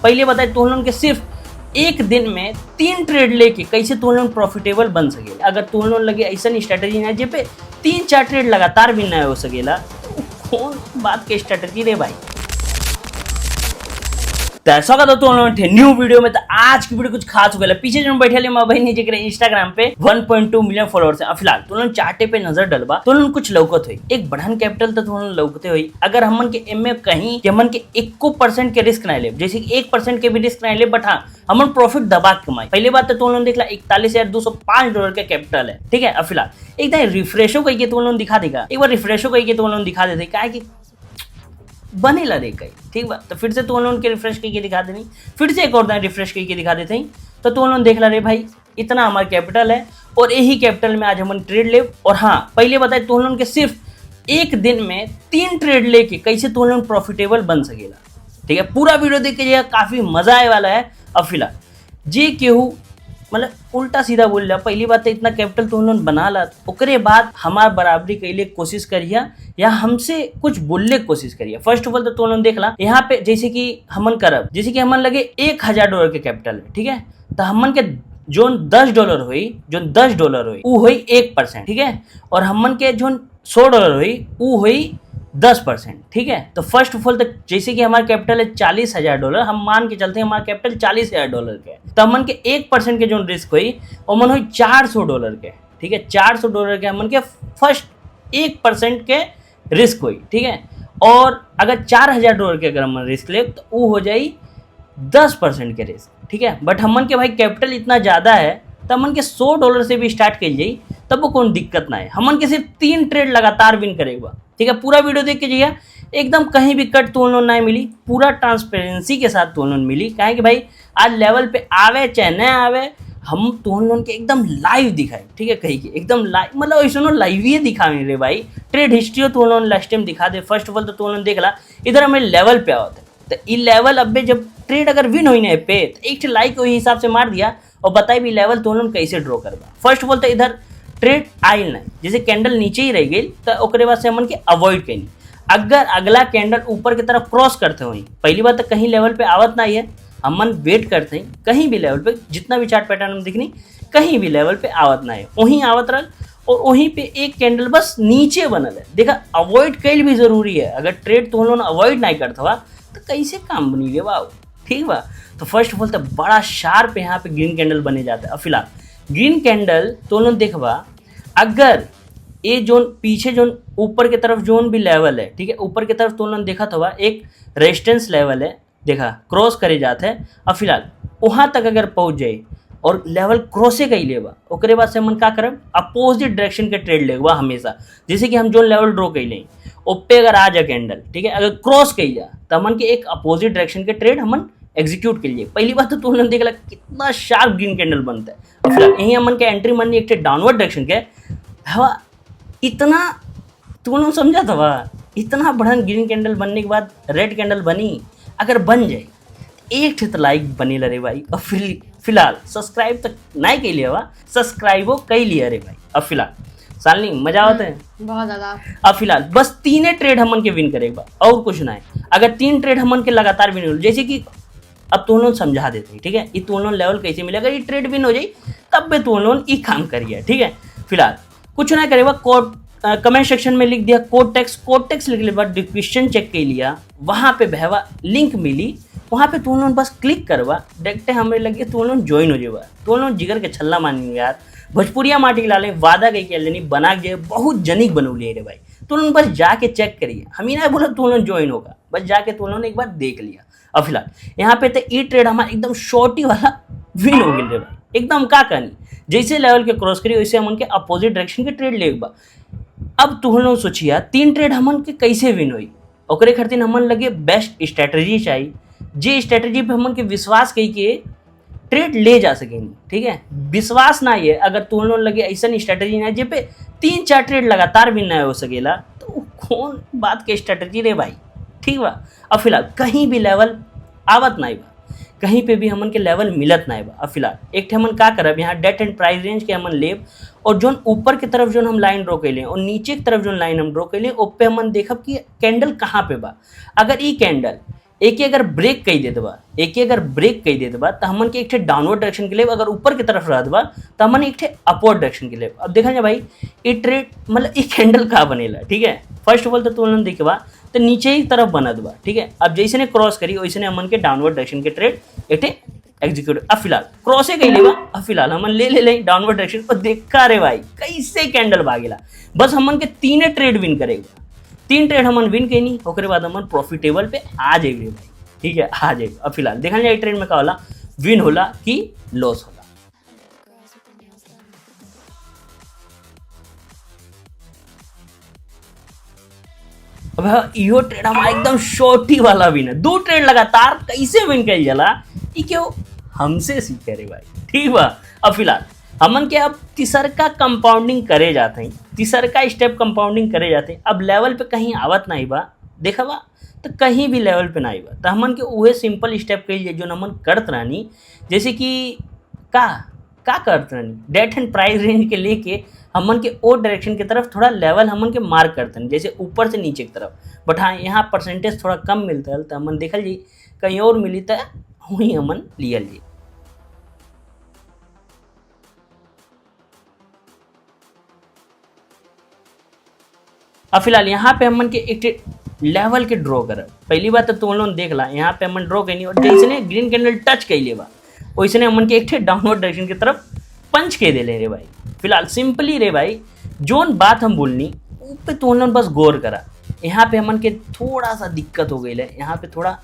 पहले बताए तुम लोगन के सिर्फ एक दिन में 3 ट्रेड लेके कैसे तुम लोग प्रॉफिटेबल बन सकेला। अगर तुम लोग लगे ऐसा स्ट्रेटेजी ना जे पे 3-4 ट्रेड लगातार भी ना हो सकेला तो कौन बात के स्ट्रेटेजी रे भाई। स्वागत है तुम लोगों के न्यू वीडियो में। तो आज की वीडियो कुछ खास हो गया। पीछे जो बैठे ले भाई नीचे करे इंस्टाग्राम पे 1.2 मिलियन फॉलोअर्स है। फिलहाल तुम लोग चार्टे पे नजर डलबा तो लोग कुछ लौकत हुई एक बढ़न कैपिटल तो तुम लोग लौकते हुई। अगर हमन के एम में कहीं कि हमन के 1% के रिस्क ना ले, जैसे 1% के भी रिस्क ना ले, बट हाँ हमन प्रॉफिट दबा कमाई। पहली बात तो तुम लोग देखला $41,205 का कैपिटल है, ठीक है। अब फिलहाल एकदम रिफ्रेशो करके तुम लोग दिखा देगा, एक बार रिफ्रेशो करके तुम लोग दिखा देते क्या कि बनेला रे कहीं, ठीक बा। तो फिर से तुम लोग के रिफ्रेश करके दिखा देनी, फिर से एक और दिन रिफ्रेश करके दिखा देते हैं। तो तुम लोग देख ला रे भाई इतना हमारा कैपिटल है और यही कैपिटल में आज हम ट्रेड ले। और हाँ पहले बताए तुम लोग के सिर्फ एक दिन में 3 ट्रेड लेके कैसे तुम लोग प्रॉफिटेबल बन सकेला, ठीक है। पूरा वीडियो देख के काफी मजा आने वाला है। अब फिलहाल जे केहू मतलब उल्टा सीधा बोल रहा, पहली बात तो इतना कैपिटल तुम लोग बना ला, ओकरे बाद हमार बराबरी कैले कोशिश करिए या हमसे कुछ बोलने की कोशिश करिए। फर्स्ट ऑफ ऑल तो तुम लोग देख ला यहाँ पे जैसे कि हमन करब, जैसे कि हमन लगे $1,000 के कैपिटल है, ठीक है। तो हमन के जो $10 हुई वो हुई 1%, ठीक है। और हमन के जो $100 हुई वो हुई 10%, ठीक है। तो फर्स्ट ऑफ ऑल तो जैसे कि हमारा कैपिटल है $40,000, हम मान के चलते हैं हमारा कैपिटल $40,000 के, तो हमन के 1% के जो रिस्क हुई वो मन हुई $400 के, ठीक है। $400 के हमन के फर्स्ट 1% के रिस्क हुई, ठीक है। और अगर $4,000 के अगर हम रिस्क ले तो वो हो जाए 10% के रिस्क, ठीक है। बट हमन के भाई कैपिटल इतना ज़्यादा है तो हमन के $100 से भी स्टार्ट कर जाई तब वो कोई दिक्कत ना है। हमन के सिर्फ 3 ट्रेड लगातार विन करेगा, ठीक है। पूरा वीडियो देख के जाइए, एकदम कहीं भी कट तुम लोग ना मिली, पूरा ट्रांसपेरेंसी के साथ तुम लोग मिली। कहे कि भाई आज लेवल पे आवे चाहे न आवे हम तुम लोग के एकदम लाइव दिखाए, ठीक है। कहीं की एकदम लाइव मतलब ऐसा लाइव ही दिखावे रे भाई। ट्रेड हिस्ट्री तुम लोग लास्ट टाइम दिखा दे। फर्स्ट ऑफ ऑल तो तुम लोग देख ला इधर हमें लेवल पे आवत है, तो ये लेवल अब जब ट्रेड अगर विन हुई ना पे तो एक लाइक वही हिसाब से मार दिया और बताई भी लेवल तुम लोग कैसे ड्रॉ करवा। फर्स्ट ऑफ ऑल तो इधर ट्रेड आइल ना, जैसे कैंडल नीचे ही रह गई तो ओकरे बाद से हमन के अवॉइड कहीं। अगर अगला कैंडल ऊपर की तरफ क्रॉस करते हुई पहली बात तो कहीं लेवल पे आवत ना है, हमन वेट करते हैं कहीं भी लेवल पे, जितना भी चार्ट पैटर्न हम दिखनी कहीं भी लेवल पे आवत ना है, वहीं आवत रह और वहीं पे एक कैंडल बस नीचे बनल है। देखा अवॉइड कैल भी जरूरी है। अगर ट्रेड तुम लोग अवॉइड नहीं करता हुआ तो कैसे काम बनी रे बाबू, ठीक बा। तो फर्स्ट ऑफ ऑल तो बड़ा शार्प यहाँ पे ग्रीन कैंडल बने जाता है। अब फिलहाल ग्रीन कैंडल तो लोग देखबा, अगर ये जोन पीछे जोन ऊपर की तरफ जोन भी लेवल है, ठीक है, ऊपर की तरफ तो लोग देखा था एक रेजिस्टेंस लेवल है, देखा क्रॉस करे जाते हैं। अब फिलहाल वहाँ तक अगर पहुँच जाए और लेवल क्रॉसे कही लेबा ओकरे बाद से हम क्या करब अपोजिट डायरेक्शन के ट्रेड लेबा हमेशा। जैसे कि हम जो लेवल ड्रॉ कर लें ओपे अगर आ जा कैंडल, ठीक है, अगर क्रॉस कही जा तो हमन के एक अपोजिट डायरेक्शन के ट्रेड हमन एग्जीक्यूट कर लिए। पहली बात तो तुमने देख ला कितना शार्प ग्रीन कैंडल बनता है। और फिर यही हमन के एंट्री मानी एक डाउनवर्ड डायरेक्शन के हवा इतना तुमने समझा था इतना बढ़न ग्रीन कैंडल बनने के बाद रेड कैंडल बनी, अगर बन जाए एक तो लाइक बनी रे भाई। और फिलहाल सब्सक्राइब तक नहीं कर लिया सब्सक्राइबो कर लिया रे भाई। अब फिलहाल सालनी मजा आता है बहुत ज्यादा। अब फिलहाल बस 3 ट्रेड हमन के विन करेगा और कुछ ना है। अगर 3 ट्रेड हमन के लगातार विन हो, जैसे कि अब तुम लोग समझा देते हैं, ठीक है, ये तुम लोग लेवल कैसे मिलेगा, ये ट्रेड विन हो जाए तब भी तुम लोग ये काम करिए, ठीक है। फिलहाल कुछ ना करेगा, कोड कमेंट सेक्शन में लिख दिया कोड टेक्स्ट लिखने के बाद डिस्क्रिप्शन चेक कर लिया, वहाँ पे भैया लिंक मिली, वहाँ पे तुम लोग बस क्लिक करवा देखते हमें लगे तुम लोग ज्वाइन हो जाएगा। तुम लोग जिगर के छल्ला मानेंगे यार, भोजपुरिया माटी के लाले वादा कही के लेनी बना के बहुत जनिक बनौली रे भाई। तुम लोग बस जाके चेक करिए, हम ही ना बोला तुम लोग ज्वाइन होगा, बस जाके तुम लोग ने एक बार देख लिया। अब फिलहाल यहाँ पे तो ई ट्रेड हमारा एकदम शॉर्टी वाला विन हो गया रे भाई, एकदम का कहनी जैसे लेवल के क्रॉस करिए वैसे हमन के अपोजिट डायरेक्शन के ट्रेड लेगा। अब तुम लोग सोचिए 3 ट्रेड हमन के कैसे विन हुई, ओकरे खातिर हमन लगे बेस्ट स्ट्रेटजी चाहिए, जे स्ट्रेटजी पे हमन के विश्वास कही के ट्रेड ले जा सकेंगे, ठीक है। विश्वास ना ये अगर तुम लोग लगे ऐसा स्ट्रेटजी ना जे पे 3-4 ट्रेड लगातार विन ना हो सकेला तो कौन बात के स्ट्रेटजी रे भाई, ठीक बा। अब फिलहाल कहीं भी लेवल आवत नहीं बा, कहीं पे भी हमन के लेवल मिलत नहीं बा। अब फिलहाल एक हमन का करब यहाँ डेट एंड प्राइस रेंज के हमन लेब और जोन ऊपर की तरफ जोन हम लाइन ड्रॉ कैले और नीचे की तरफ जोन लाइन हम ड्रॉ कैले ओप पे हमन देखब कि कैंडल कहाँ पे बा। अगर ये कैंडल एक अगर ब्रेक कही देते बा, एक अगर ब्रेक कही देते बा तो हमन के एक डाउनवर्ड डायरेक्शन के लिए, अगर ऊपर की तरफ रहत बा तो हमन एक अपवर्ड डायरेक्शन के लिए। अब देखा जाए भाई ये ट्रेड मतलब ये कैंडल का बनेला, ठीक है। फर्स्ट ऑफ ऑल तो तुम देखे बा तो नीचे ही तरफ बनत बा, ठीक है। अब जैसे ने क्रॉस करी वैसे हमन के डाउनवर्ड डायरेक्शन के ट्रेड एक एग्जीक्यूट। अब फिलहाल क्रॉसे कही लेबा, अब फिलहाल हमन ले डाउनवर्ड डायरेक्शन और देखा रे भाई कैसे कैंडल भागेला। बस हमन के तीने ट्रेड विन करेगा, 3 ट्रेड हमन विन कहीं, ओकरे बाद हमन प्रॉफिटेबल पे आ जाएंगे भाई, ठीक है, आ जाएगा। अब फिलहाल देखा जाए ट्रेड में का होला, विन होला कि लॉस होला। अब इहो ट्रेड हमारा एकदम शॉर्टी वाला विन है, 2 ट्रेड लगातार कैसे विन कल जाला ये क्यों हमसे सीखे रे भाई, ठीक बा। अब फिलहाल हमन के अब तीसरका कंपाउंडिंग करे जाते हैं, तीसरका स्टेप कंपाउंडिंग करे जाते हैं। अब लेवल पे कहीं आवत नहीं बा, देखा बा तो कहीं भी लेवल पे नहीं बा, तो हमन के उहे सिंपल स्टेप कही जो हमन करत रहनी। जैसे कि का करत रहनी, डेट एंड प्राइस रेंज के लेके हमन के ओ डायरेक्शन की तरफ थोड़ा लेवल हमन के मार्क करते हैं, जैसे ऊपर से नीचे की तरफ। बट हाँ यहाँ परसेंटेज थोड़ा कम मिलता है तो हमन देखल जी कहीं और मिली तो वहीं हमन लियल जी। अब फिलहाल यहाँ पे हमन के एक लेवल के ड्रॉ करब। पहली बात तो तुम लोग देख ला, यहाँ पे हमन ड्रॉ कैनी और जैसे ग्रीन कैंडल टच कैले बा वैसे हमन के एक डाउनवर्ड डायरेक्शन की तरफ पंच के दे ले रे भाई। फिलहाल सिंपली रे भाई जोन बात हम बोलनी उस पे तुम लोग बस गौर करा। यहाँ पे हमन के थोड़ा सा दिक्कत हो गई है, यहाँ पे थोड़ा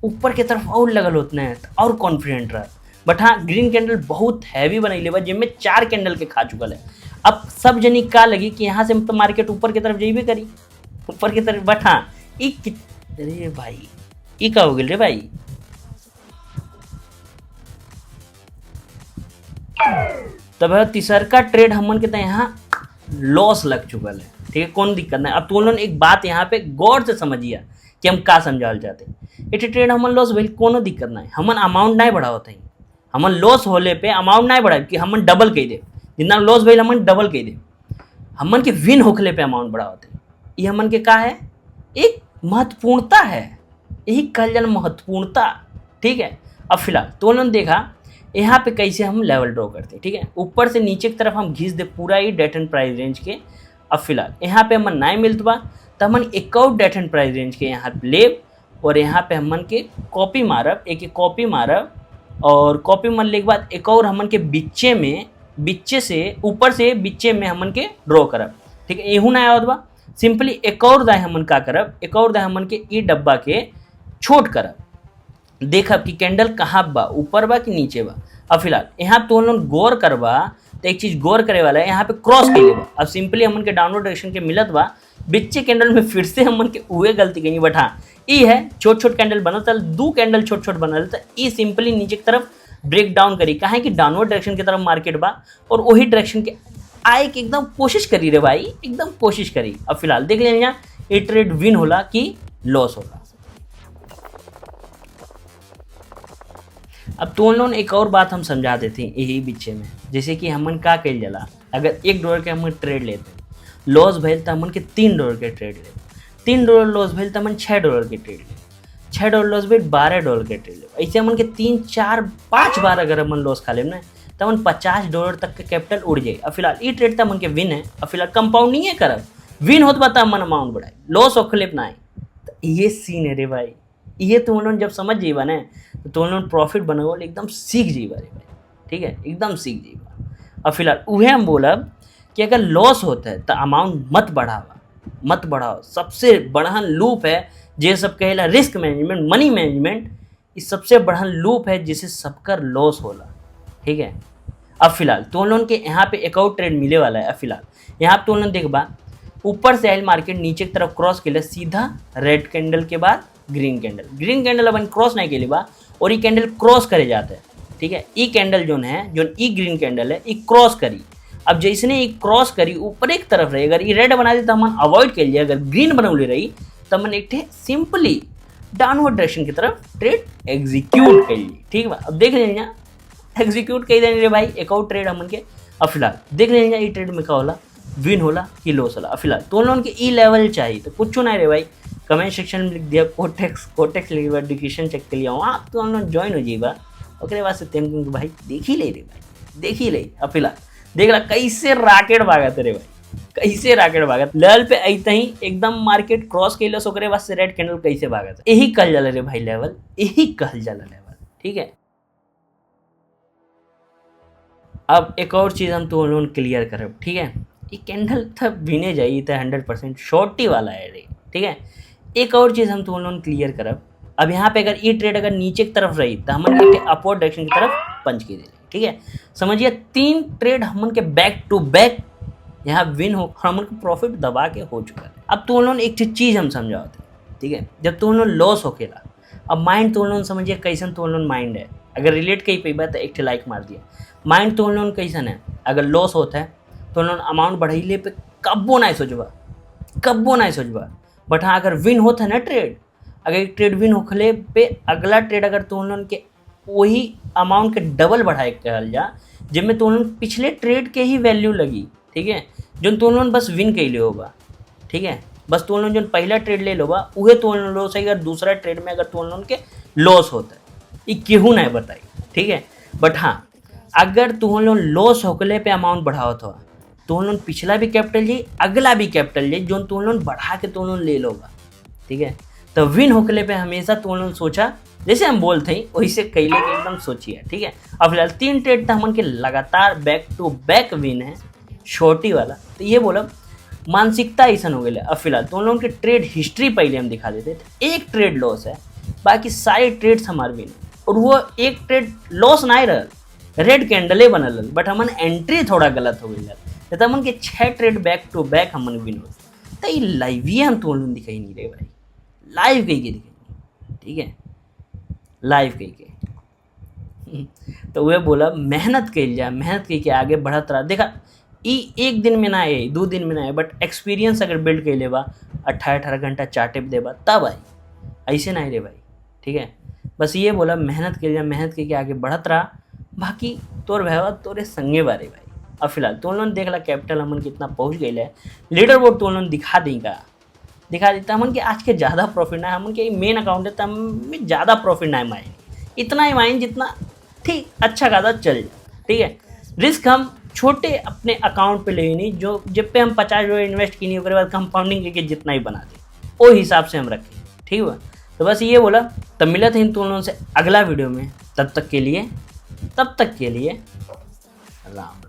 ऊपर की तरफ और लगल होते हैं और कॉन्फिडेंट रहा। बट हाँ ग्रीन कैंडल बहुत हैवी बनैले बा जिनमें 4 कैंडल के खा चुकल है। अब सब जनी का लगी कि यहाँ से तो मार्केट ऊपर की तरफ जाइबे करी, ऊपर की तरफ। बट हाँ अरे भाई ई का हो गई रे भाई, तब तीसरका ट्रेड हमन के यहाँ लॉस लग चुकल है, ठीक है, कौन दिक्कत नहीं। अब तुम लोग एक बात यहाँ पे गौर से समझिए कि हम का समझाल चाहते हैं। ये ट्रेड हमन लॉस भइल कोनो दिक्कत नहीं, हमन अमाउंट नहीं बढ़ावत है। हमन लॉस होले पे अमाउंट नहीं बढ़ाए कि हमन डबल कह दे, जितना लॉस भइल हमन डबल कह दे। हमन के विन होखले पे अमाउंट बढ़ावत है। ये हमन के का है, एक महत्वपूर्णता है, यही कहल जाए महत्वपूर्णता, ठीक है। अब फिलहाल तुम लोग देखा यहाँ पे कैसे हम लेवल ड्रॉ करते हैं, ठीक है। ऊपर से नीचे की तरफ हम घिस दे पूरा ही डेट एंड प्राइस रेंज के। अब फिलहाल यहाँ पे हमन नहीं मिलत बा तो हमन एक और डेट एंड प्राइस रेंज के यहाँ पे लेब और यहाँ पे हमन के कॉपी मारब, एक कॉपी मारब और कॉपी मारने के बाद एक और हमन के बिच्चे में, बिच्चे से ऊपर से बिच्चे में हमन के ड्रॉ करब, ठीक है। एहू ना आवत बा, सिंपली एक और दाए हमन का करब, एक और दाए हमन के ई डब्बा के छोट करब, देखब कि कैंडल कहाँ बा, ऊपर बा कि नीचे बा। अब फिलहाल यहाँ तो लोग गौर करबा तो एक चीज गौर करे वाला है, यहाँ पे क्रॉस के लिए बा। अब सिंपली हमन के डाउनवर्ड डायरेक्शन के मिलत बा, बिच्चे कैंडल में फिर से हमन के उहे गलती कही। बट हाँ ई है छोट छोट कैंडल बनल, 2 कैंडल छोट छोट बनल, तो ई सिंपली नीचे की तरफ ब्रेक डाउन करी, कहा कि डाउनवर्ड डायरेक्शन की तरफ मार्केट बा और वही डायरेक्शन के आए कि एकदम कोशिश करी रे भाई, एकदम कोशिश करी। अब फिलहाल देख लेंगे यहाँ ये ट्रेड विन होला कि लॉस होला। अब तुम लोग एक और बात हम समझा देते हैं यही बीचे में, जैसे कि हमन का कल जला, अगर $1 के हमन ट्रेड लेते हैं, लॉस भइल तो हमन के $3 के ट्रेड ले, $3 लॉस भइल तो हमन $6 के ट्रेड ले, $6 लॉस भइल $12 के ट्रेड ले। ऐसे हमन के 3 4 5 बार अगर हमन लॉस खा लेम ना तो हमन $50 तक के कैपिटल उड़ जाए। अब फिलहाल ये ट्रेड तो हमन के विन है। अब फिलहाल कंपाउंडिंग है करब, विन होत बा तो हमन अमाउंट बढ़ाए, लॉस होखले ना है। तो ये सीन है रे भाई, ये तुम लोग जब समझ जाइबा ना तो तुम लोग प्रॉफिट बनाओ एकदम सीख जाइबा रे भाई, ठीक है, एकदम सीख जाइबा। अब फिलहाल उहे हम बोलब कि अगर लॉस होता है तो अमाउंट मत बढ़ावा, मत बढ़ाओ। सबसे बढ़हन लूप है जे सब कहेला रिस्क मैनेजमेंट, मनी मैनेजमेंट, ये सबसे बढ़हन लूप है जिसे सबका लॉस होला, ठीक है। अब फिलहाल तुम लोग के यहाँ पे एक और ट्रेड मिले वाला है। अब फिलहाल यहाँ पे तुम लोग देखबा ऊपर से आयल मार्केट नीचे की तरफ क्रॉस के लिए सीधा रेड कैंडल के बाद ग्रीन कैंडल, ग्रीन कैंडल अपन क्रॉस नहीं के लिए बा और ये कैंडल क्रॉस करे जाता है, ठीक है। ई कैंडल जो है, जो ई ग्रीन कैंडल है, ये क्रॉस करी। अब जैसे ये क्रॉस करी ऊपर एक तरफ रही, अगर ये रेड बना दी तो हम अवॉइड कर लिए, अगर ग्रीन बनौली रही तो हमने एक सिंपली डाउनवर्ड डायरेक्शन की तरफ ट्रेड एग्जीक्यूट कर ली, ठीक बा। अब देख लेंगे एग्जीक्यूट कर देंगे रे भाई एक और ट्रेड हमन के। अब फिलहाल देख लेंगे ये ट्रेड में क्या होला, विन होला कि लॉस होला। अब फिलहाल तो लोगों के ई लेवल चाहिए तो कुछ ना रे भाई, कमेंट सेक्शन में लिख दिया कोटेक्स लिख दिया, डिस्क्रिप्शन चेक कर लिया वहाँ तो हम लोग ज्वाइन हो जाइएगा। ओकरे बाद से तेम भाई देख ही ले रे भाई, देख ही ले। अब फिलहाल देख रहा कैसे रॉकेट भागत रे भाई, कैसे रॉकेट भागत लेवल पे अइते ही एकदम मार्केट क्रॉस कैलस, ओकरे बाद से रेड कैंडल कैसे भागत, यही कहल जाला रे भाई लेवल, यही कहल जाला लेवल। ठीक है, अब एक और चीज़ हम तो लोन क्लियर करब। ठीक है, ये कैंडल तब बिने जाइए तो 100% शॉर्टी वाला है रे। ठीक है, एक और चीज़ हम तो लोन क्लियर करब। अब यहाँ पे अगर ये ट्रेड अगर नीचे की तरफ रही तो हमन के अपवर्ड डायरेक्शन की तरफ पंच की दे। ठीक है, समझिए 3 ट्रेड हमन के बैक टू बैक यहाँ विन हो, हमन को प्रॉफिट दबा के हो चुका है। अब तो लोन एक चीज़ हम समझाते। ठीक है, जब तो लोन लॉस होकेला, अब माइंड तो लोन समझिए कैसन तो लोन माइंड है, अगर रिलेट कही पे तो एक लाइक मार दिया। माइंड तो लोन कैसन है, अगर लॉस होता है तो लोन अमाउंट बढ़ाइले पे कब्बो नहीं सोचबा, कब्बो नहीं सोचबा। बट हाँ अगर विन होता है ना ट्रेड, अगर एक ट्रेड विन होखले पे अगला ट्रेड अगर तो लोन के वही अमाउंट के डबल बढ़ाए कहल जा, जिनमें तो लोन पिछले ट्रेड के ही वैल्यू लगी। ठीक है, जो तो लोन बस विन कैले होगा। ठीक है, बस तो लोन जो पहला ट्रेड ले लो बा उहे तो लोन लॉस है, अगर दूसरा ट्रेड में अगर तो लोन के लॉस होता है ये केहू नहीं बताई। ठीक है, बट हाँ अगर तुम लोन लॉस होकले पे अमाउंट बढ़ावत हो तो लोन पिछला भी कैपिटल जी अगला भी कैपिटल जी जो तुम लोन बढ़ा के तुम लोन ले लोगा। ठीक है, तो विन होकले पे हमेशा तुम लोन सोचा, जैसे हम बोलते हैं वैसे कैले के एकदम सोचिए। ठीक है, अब फिलहाल 3 ट्रेड तो हमन के लगातार बैक टू बैक विन है छोटी वाला, तो ये बोला मानसिकता ऐसा हो गया। अब फिलहाल तुम लोगों के ट्रेड हिस्ट्री पहले हम दिखा देते थे, एक ट्रेड लॉस है बाकी सारे ट्रेड्स हमारे विन है, और वो एक ट्रेड लॉस नहीं रहा, रेड कैंडले बनल, बट हमन एंट्री थोड़ा गलत हो गई, तो हमन के 6 ट्रेड बैक टू बैक हमन विन हो। तो ये लाइव ही हम तुम लोग दिखाई नहीं रहे भाई, लाइव कही के दिखाई। ठीक है, लाइव कही के तो वह बोला मेहनत कल जाए, मेहनत कही के आगे बढ़त रहा। देखा ई 1 दिन में ना आए 2 दिन में ना आए, बट एक्सपीरियंस अगर बिल्ड कर लेबा 18 घंटा चार्टे पे देबा तब आई, ऐसे ना रे भाई। ठीक है, बस ये बोला मेहनत कल जाए, मेहनत करके आगे बढ़त रहा, बाकी तोर भैया तोरे संगे बारे भाई। अब फिलहाल तो लोन देख ला कैपिटल हमन कितना पहुंच गई है, लीडर बोर्ड तो लोन दिखा देता हमन के आज के ज़्यादा प्रॉफिट ना, हमन के मेन अकाउंट है तो हमें ज़्यादा प्रॉफिट ना माएंगे, इतना ही माएंगे जितना ठीक अच्छा खासा चल जाए। ठीक है, रिस्क हम छोटे अपने अकाउंट पे ले नहीं, जो जब पे हम 50 रुपये इन्वेस्ट की नहीं उसके बाद कंपाउंडिंग करके जितना ही बना दें वो हिसाब से हम रखें। ठीक हुआ, तो बस ये बोला, तब मिला था इन तुम लोगों से अगला वीडियो में, तब तक के लिए राम।